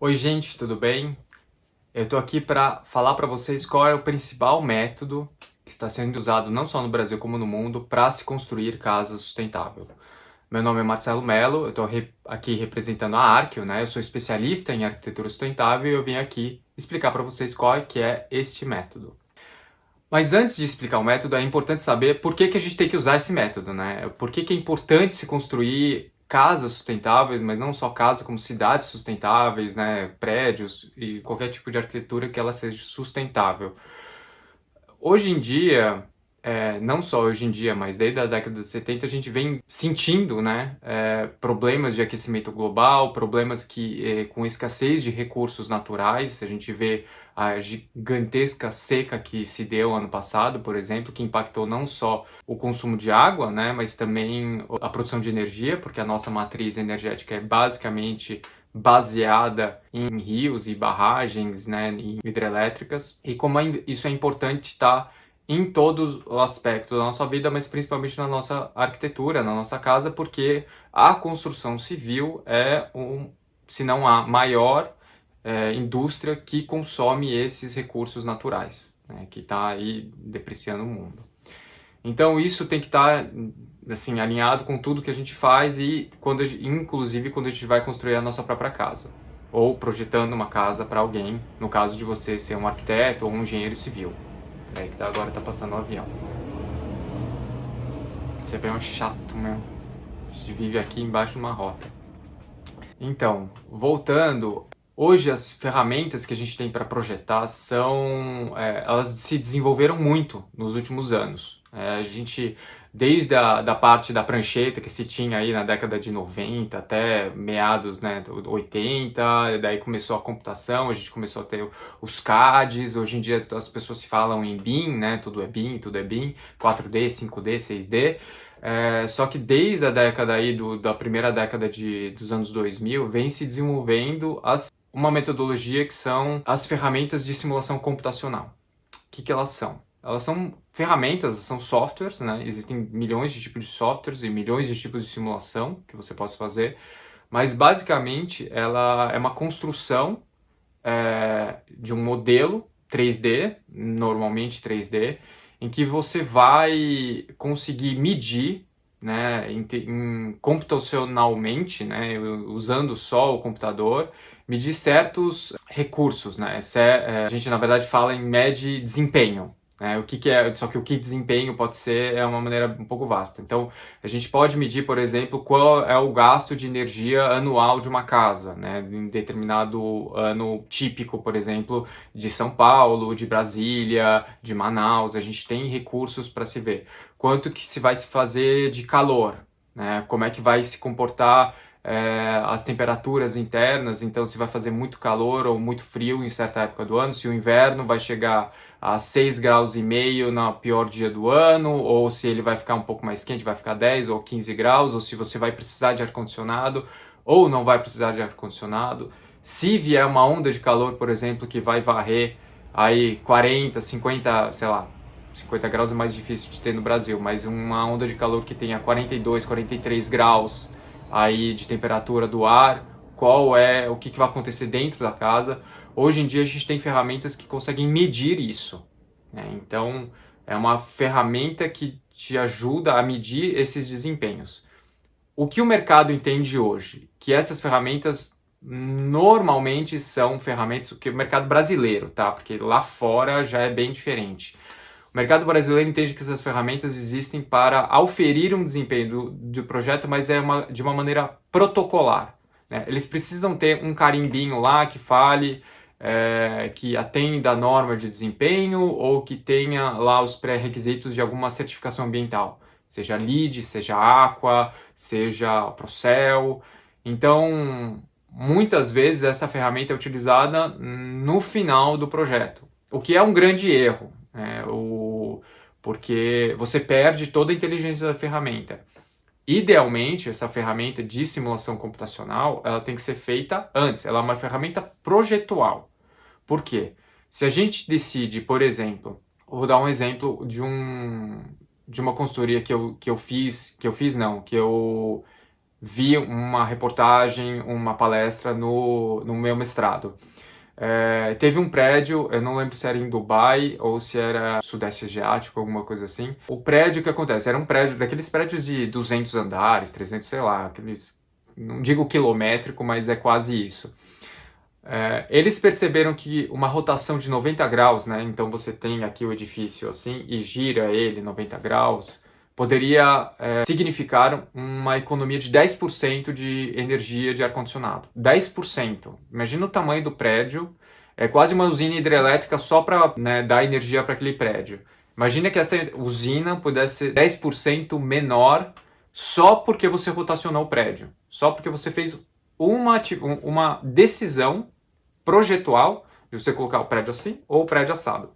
Oi, gente, tudo bem? Eu tô aqui para falar para vocês qual é o principal método que está sendo usado não só no Brasil como no mundo para se construir casa sustentável. Meu nome é Marcelo Mello, eu estou aqui representando a Arqueo, né? Eu sou especialista em arquitetura sustentável e eu vim aqui explicar para vocês qual é que é este método. Mas antes de explicar o método, é importante saber por que a gente tem que usar esse método, né? Por que é importante se construir casas sustentáveis, mas não só casas, como cidades sustentáveis, né? Prédios e qualquer tipo de arquitetura que ela seja sustentável. Hoje em dia, não só hoje em dia, mas desde a década de 70, a gente vem sentindo, né, problemas de aquecimento global, problemas com escassez de recursos naturais. A gente vê a gigantesca seca que se deu ano passado, por exemplo, que impactou não só o consumo de água, né, mas também a produção de energia, porque a nossa matriz energética é basicamente baseada em rios e barragens, né, em hidrelétricas, e como isso é importante estar em todos os aspectos da nossa vida, mas principalmente na nossa arquitetura, na nossa casa, porque a construção civil é se não a maior indústria que consome esses recursos naturais, né, que está aí depreciando o mundo. Então isso tem que estar assim alinhado com tudo que a gente faz e inclusive quando a gente vai construir a nossa própria casa ou projetando uma casa para alguém, no caso de você ser um arquiteto ou um engenheiro civil. Peraí que agora tá passando um avião. Esse avião é chato, meu. A gente vive aqui embaixo de uma rota. Então, voltando, hoje as ferramentas que a gente tem para projetar elas se desenvolveram muito nos últimos anos. A gente, desde da parte da prancheta que se tinha aí na década de 90 até meados, né, 80, daí começou a computação, a gente começou a ter os CADs, hoje em dia as pessoas se falam em BIM, né, tudo é BIM, 4D, 5D, 6D. Só que desde a década aí, da primeira década dos anos 2000, vem se desenvolvendo uma metodologia que são as ferramentas de simulação computacional. O que elas são? Elas são ferramentas, são softwares, né? Existem milhões de tipos de softwares e milhões de tipos de simulação que você possa fazer, mas basicamente ela é uma construção de um modelo 3D, normalmente 3D, em que você vai conseguir medir, né, computacionalmente, né, usando só o computador, medir certos recursos, né? A gente na verdade fala em mede desempenho. O que é, só que o que desempenho pode ser é uma maneira um pouco vasta. Então, a gente pode medir, por exemplo, qual é o gasto de energia anual de uma casa, né, em determinado ano típico, por exemplo, de São Paulo, de Brasília, de Manaus. A gente tem recursos para se ver. Quanto que se vai se fazer de calor, né? Como é que vai se comportar as temperaturas internas, então se vai fazer muito calor ou muito frio em certa época do ano, se o inverno vai chegar a 6 graus e meio no pior dia do ano, ou se ele vai ficar um pouco mais quente, vai ficar 10 ou 15 graus, ou se você vai precisar de ar-condicionado ou não vai precisar de ar-condicionado. Se vier uma onda de calor, por exemplo, que vai varrer aí 40, 50, sei lá, 50 graus é mais difícil de ter no Brasil, mas uma onda de calor que tenha 42, 43 graus aí de temperatura do ar, o que vai acontecer dentro da casa. Hoje em dia a gente tem ferramentas que conseguem medir isso, né? Então é uma ferramenta que te ajuda a medir esses desempenhos. O que o mercado entende hoje? Que essas ferramentas normalmente são ferramentas que o mercado brasileiro, tá? Porque lá fora já é bem diferente. O mercado brasileiro entende que essas ferramentas existem para auferir um desempenho do projeto, mas de uma maneira protocolar, né? Eles precisam ter um carimbinho lá que fale que atenda a norma de desempenho ou que tenha lá os pré-requisitos de alguma certificação ambiental, seja LEED, seja Aqua, seja Procel. Então, muitas vezes essa ferramenta é utilizada no final do projeto, o que é um grande erro, né? Porque você perde toda a inteligência da ferramenta. Idealmente, essa ferramenta de simulação computacional, ela tem que ser feita antes. Ela é uma ferramenta projetual. Por quê? Se a gente decide, por exemplo, vou dar um exemplo de uma consultoria que eu fiz não, que eu vi uma reportagem, uma palestra no meu mestrado. Teve um prédio, eu não lembro se era em Dubai ou se era Sudeste Asiático, alguma coisa assim. O prédio, o que acontece? Era um prédio, daqueles prédios de 200 andares, 300, sei lá, aqueles, não digo quilométrico, mas é quase isso. Eles perceberam que uma rotação de 90 graus, né? Então você tem aqui o edifício assim e gira ele 90 graus, poderia significar uma economia de 10% de energia de ar-condicionado. 10%. Imagina o tamanho do prédio, é quase uma usina hidrelétrica só para, né, dar energia para aquele prédio. Imagina que essa usina pudesse ser 10% menor só porque você rotacionou o prédio, só porque você fez uma decisão projetual de você colocar o prédio assim ou o prédio assado.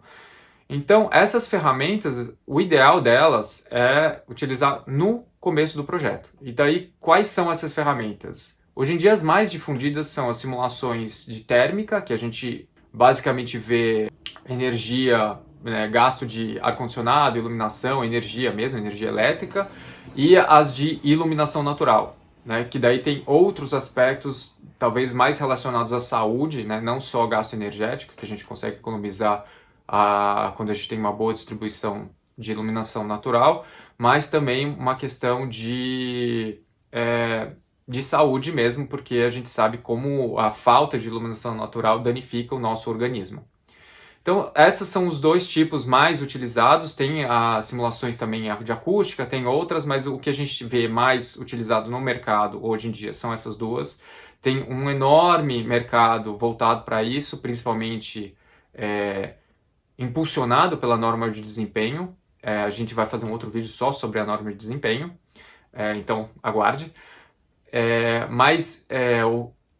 Então, essas ferramentas, o ideal delas é utilizar no começo do projeto. E daí, quais são essas ferramentas? Hoje em dia, as mais difundidas são as simulações de térmica, que a gente basicamente vê energia, né, gasto de ar-condicionado, iluminação, energia mesmo, energia elétrica, e as de iluminação natural, né, que daí tem outros aspectos talvez mais relacionados à saúde, né, não só gasto energético, que a gente consegue economizar quando a gente tem uma boa distribuição de iluminação natural, mas também uma questão de saúde mesmo, porque a gente sabe como a falta de iluminação natural danifica o nosso organismo. Então, esses são os dois tipos mais utilizados. Tem as simulações também de acústica, tem outras, mas o que a gente vê mais utilizado no mercado hoje em dia são essas duas. Tem um enorme mercado voltado para isso, principalmente impulsionado pela norma de desempenho. A gente vai fazer um outro vídeo só sobre a norma de desempenho, então aguarde.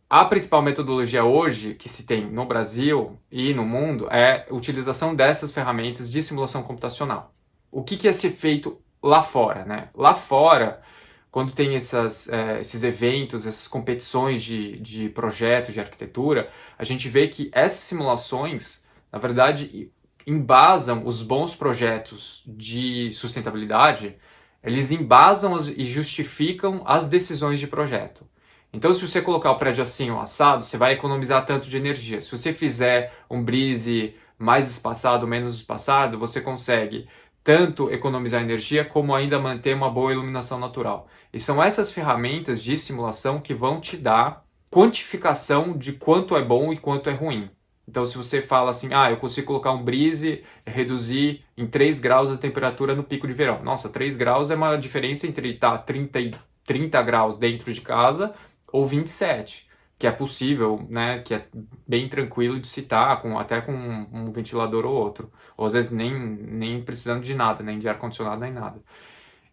A principal metodologia hoje que se tem no Brasil e no mundo é a utilização dessas ferramentas de simulação computacional. O que é ser feito lá fora, né? Lá fora, quando tem esses eventos, essas competições de projetos de arquitetura, a gente vê que essas simulações, na verdade, embasam os bons projetos de sustentabilidade, eles embasam e justificam as decisões de projeto. Então, se você colocar o prédio assim ou assado, você vai economizar tanto de energia. Se você fizer um brise mais espaçado, menos espaçado, você consegue tanto economizar energia como ainda manter uma boa iluminação natural. E são essas ferramentas de simulação que vão te dar quantificação de quanto é bom e quanto é ruim. Então, se você fala assim, eu consigo colocar um brise e reduzir em 3 graus a temperatura no pico de verão. Nossa, 3 graus é uma diferença entre estar 30 graus dentro de casa ou 27, que é possível, né, que é bem tranquilo de citar, até com um ventilador ou outro. Ou às vezes nem precisando de nada, nem de ar-condicionado, nem nada.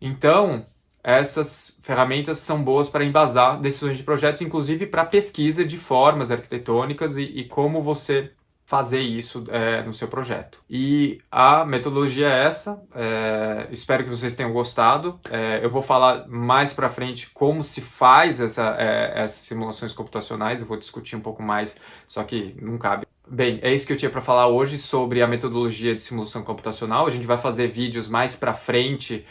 Então, essas ferramentas são boas para embasar decisões de projetos, inclusive para pesquisa de formas arquitetônicas e como você fazer isso no seu projeto. E a metodologia é essa, espero que vocês tenham gostado. Eu vou falar mais para frente como se faz essas simulações computacionais, eu vou discutir um pouco mais, só que não cabe. Bem, é isso que eu tinha para falar hoje sobre a metodologia de simulação computacional. A gente vai fazer vídeos mais para frente,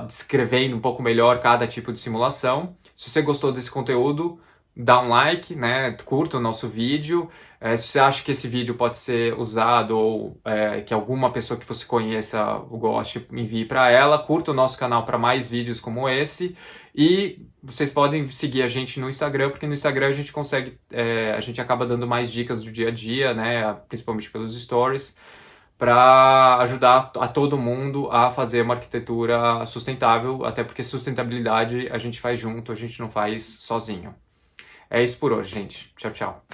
descrevendo um pouco melhor cada tipo de simulação. Se você gostou desse conteúdo, dá um like, né? Curta o nosso vídeo. Se você acha que esse vídeo pode ser usado ou que alguma pessoa que você conheça goste, envie para ela. Curta o nosso canal para mais vídeos como esse. E vocês podem seguir a gente no Instagram, porque no Instagram a gente consegue, a gente acaba dando mais dicas do dia a dia, né? Principalmente pelos stories, para ajudar a todo mundo a fazer uma arquitetura sustentável, até porque sustentabilidade a gente faz junto, a gente não faz sozinho. É isso por hoje, gente. Tchau, tchau.